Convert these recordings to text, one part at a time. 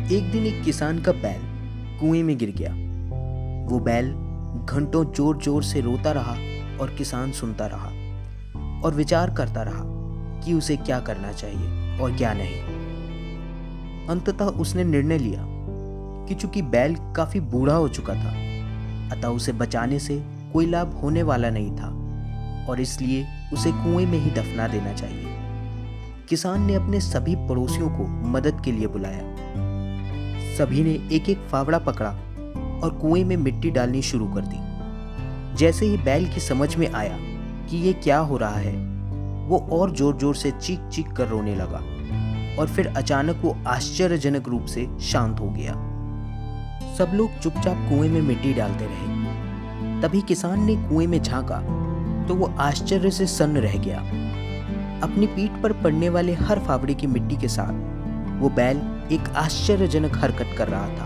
एक दिन एक किसान का बैल कुएं में गिर गया। वो बैल घंटों जोर जोर से रोता रहा और किसान सुनता रहा और विचार करता रहा कि उसे क्या करना चाहिए और क्या नहीं। अंततः उसने निर्णय लिया कि चूंकि बैल काफी बूढ़ा हो चुका था, अतः उसे बचाने से कोई लाभ होने वाला नहीं था और इसलिए उसे कुएं में ही दफना देना चाहिए। किसान ने अपने सभी पड़ोसियों को मदद के लिए बुलाया। सभी ने एक एक फावड़ा पकड़ा और कुएं में मिट्टी डालनी शुरू कर दी। जैसे ही बैल की समझ में आया कि ये क्या हो रहा है, वो और जोर जोर से चीख चीख कर रोने लगा और फिर अचानक वो आश्चर्यजनक रूप से शांत हो गया। सब लोग चुपचाप कुएं में मिट्टी डालते रहे। तभी किसान ने कुएं में झांका तो वो आश्चर्य से सन्न रह गया। अपनी पीठ पर पड़ने वाले हर फावड़े की मिट्टी के साथ वो बैल एक आश्चर्यजनक हरकत कर रहा था।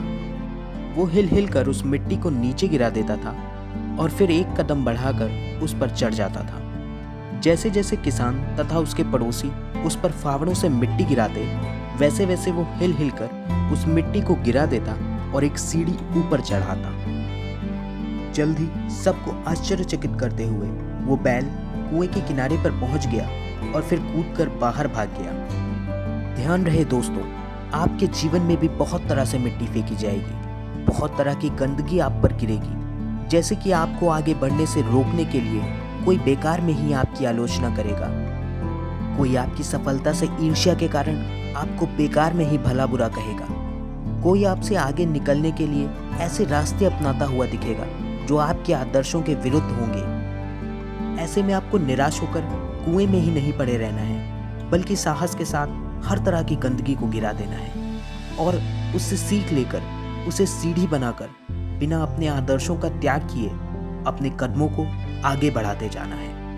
वो हिल हिल कर उस मिट्टी को नीचे गिरा देता था और फिर एक कदम बढ़ाकर उस पर चढ़ जाता था। जैसे जैसे किसान तथा उसके पड़ोसी उस पर फावड़ों से मिट्टी गिराते, वैसे वैसे वो हिल हिल कर उस मिट्टी को गिरा देता और एक सीढ़ी ऊपर चढ़ाता। जल्द ही सबको आश्चर्यचकित करते हुए वो बैल कुएं के किनारे पर पहुंच गया और फिर कूदकर बाहर भाग गया। ध्यान रहे दोस्तों, आपके जीवन में भी बहुत तरह से मिट्टी फेंकी जाएगी, बहुत तरह की गंदगी आप पर गिरेगी। जैसे कि आपको आगे बढ़ने से रोकने के लिए कोई बेकार में ही आपकी आलोचना करेगा, कोई आपकी सफलता से ईर्ष्या के कारण आपको बेकार में ही भला बुरा कहेगा, कोई आपसे आगे निकलने के लिए ऐसे रास्ते अपनाता हुआ दिखेगा जो आपके आदर्शों के विरुद्ध होंगे। ऐसे में आपको निराश होकर कुएं में ही नहीं पड़े रहना है, बल्कि साहस के साथ हर तरह की गंदगी को गिरा देना है और उससे सीख लेकर उसे सीढ़ी बनाकर बिना अपने आदर्शों का त्याग किए अपने कदमों को आगे बढ़ाते जाना है।